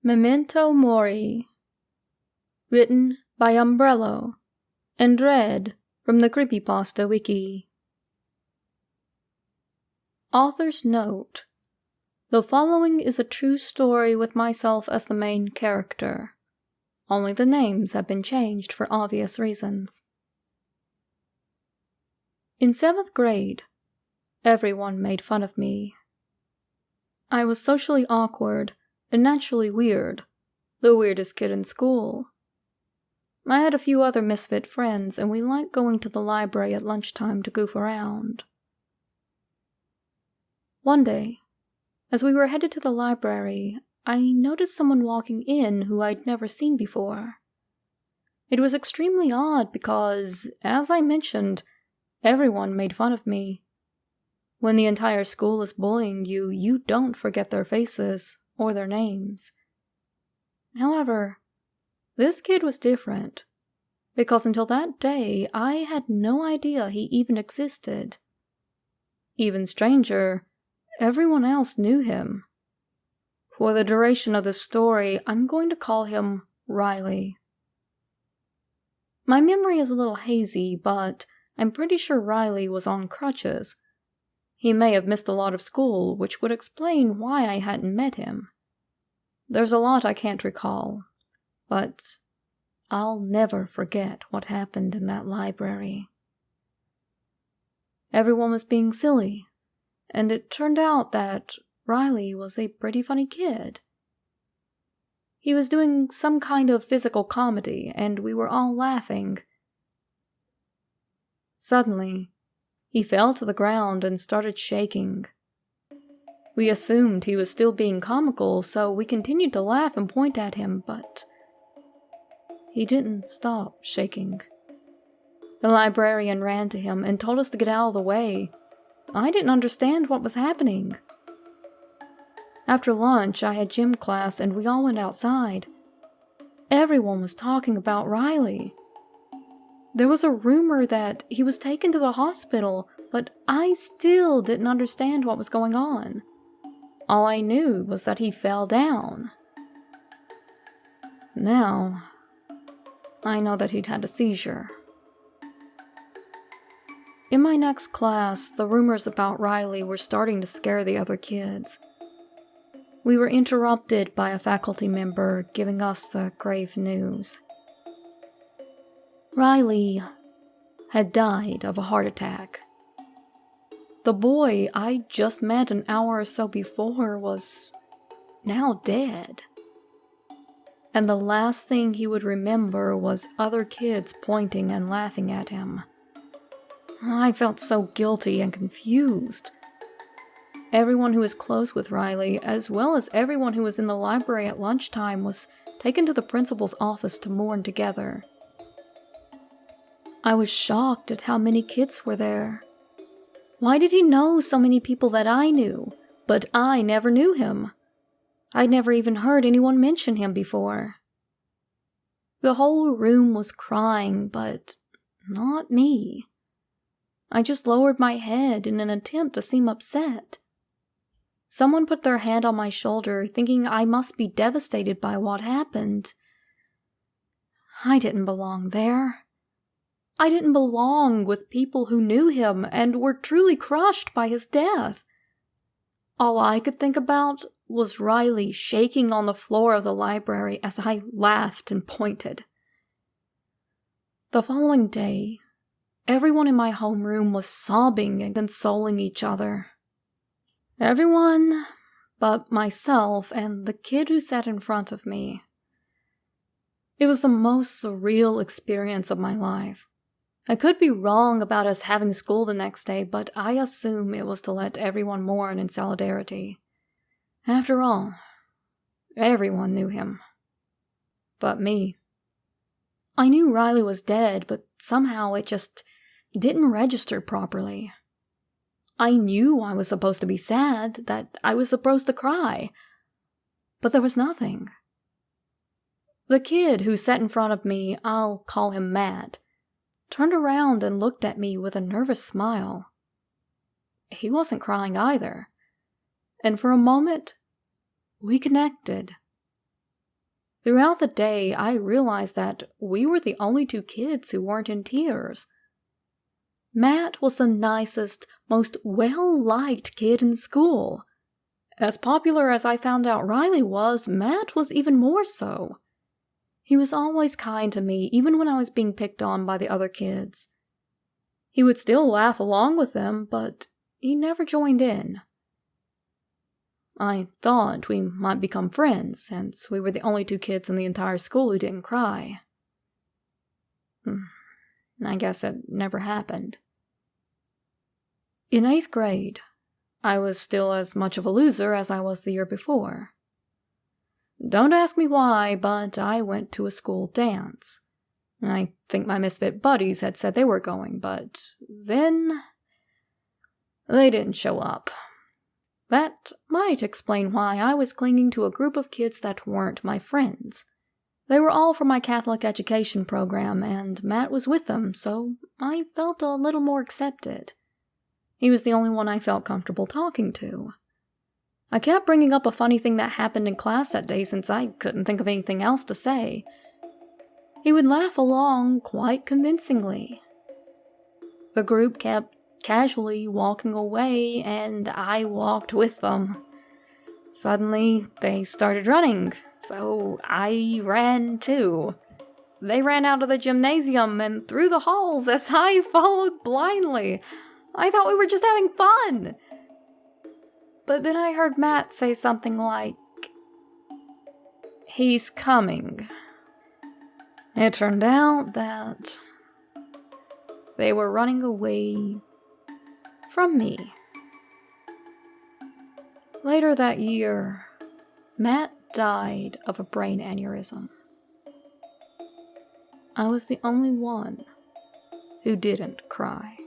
Memento Mori. Written by Umbrello and read from the Creepypasta wiki. Author's note: the following is a true story with myself as the main character. Only the names have been changed for obvious reasons. In 7th grade, everyone made fun of me. I was socially awkward and naturally weird, the weirdest kid in school. I had a few other misfit friends, and we liked going to the library at lunchtime to goof around. One day, as we were headed to the library, I noticed someone walking in who I'd never seen before. It was extremely odd because, as I mentioned, everyone made fun of me. When the entire school is bullying you, you don't forget their faces or their names. However, this kid was different, because until that day, I had no idea he even existed. Even stranger, everyone else knew him. For the duration of the story, I'm going to call him Riley. My memory is a little hazy, but I'm pretty sure Riley was on crutches. He may have missed a lot of school, which would explain why I hadn't met him. There's a lot I can't recall, but I'll never forget what happened in that library. Everyone was being silly, and it turned out that Riley was a pretty funny kid. He was doing some kind of physical comedy, and we were all laughing. Suddenly, he fell to the ground and started shaking. We assumed he was still being comical, so we continued to laugh and point at him, but he didn't stop shaking. The librarian ran to him and told us to get out of the way. I didn't understand what was happening. After lunch, I had gym class and we all went outside. Everyone was talking about Riley. There was a rumor that he was taken to the hospital, but I still didn't understand what was going on. All I knew was that he fell down. Now, I know that he'd had a seizure. In my next class, the rumors about Riley were starting to scare the other kids. We were interrupted by a faculty member giving us the grave news. Riley had died of a heart attack. The boy I just met an hour or so before was now dead. And the last thing he would remember was other kids pointing and laughing at him. I felt so guilty and confused. Everyone who was close with Riley, as well as everyone who was in the library at lunchtime, was taken to the principal's office to mourn together. I was shocked at how many kids were there. Why did he know so many people that I knew, but I never knew him? I'd never even heard anyone mention him before. The whole room was crying, but not me. I just lowered my head in an attempt to seem upset. Someone put their hand on my shoulder, thinking I must be devastated by what happened. I didn't belong there. I didn't belong with people who knew him and were truly crushed by his death. All I could think about was Riley shaking on the floor of the library as I laughed and pointed. The following day, everyone in my homeroom was sobbing and consoling each other. Everyone but myself and the kid who sat in front of me. It was the most surreal experience of my life. I could be wrong about us having school the next day, but I assume it was to let everyone mourn in solidarity. After all, everyone knew him. But me. I knew Riley was dead, but somehow it just didn't register properly. I knew I was supposed to be sad, that I was supposed to cry, but there was nothing. The kid who sat in front of me, I'll call him Matt, turned around and looked at me with a nervous smile. He wasn't crying either, and for a moment, we connected. Throughout the day, I realized that we were the only 2 kids who weren't in tears. Matt was the nicest, most well-liked kid in school. As popular as I found out Riley was, Matt was even more so. He was always kind to me, even when I was being picked on by the other kids. He would still laugh along with them, but he never joined in. I thought we might become friends, since we were the only 2 kids in the entire school who didn't cry. I guess it never happened. In 8th grade, I was still as much of a loser as I was the year before. Don't ask me why, but I went to a school dance. I think my misfit buddies had said they were going, but then they didn't show up. That might explain why I was clinging to a group of kids that weren't my friends. They were all from my Catholic education program, and Matt was with them, so I felt a little more accepted. He was the only one I felt comfortable talking to. I kept bringing up a funny thing that happened in class that day since I couldn't think of anything else to say. He would laugh along quite convincingly. The group kept casually walking away, and I walked with them. Suddenly, they started running, so I ran too. They ran out of the gymnasium and through the halls as I followed blindly. I thought we were just having fun. But then I heard Matt say something like, "He's coming." It turned out that they were running away from me. Later that year, Matt died of a brain aneurysm. I was the only one who didn't cry.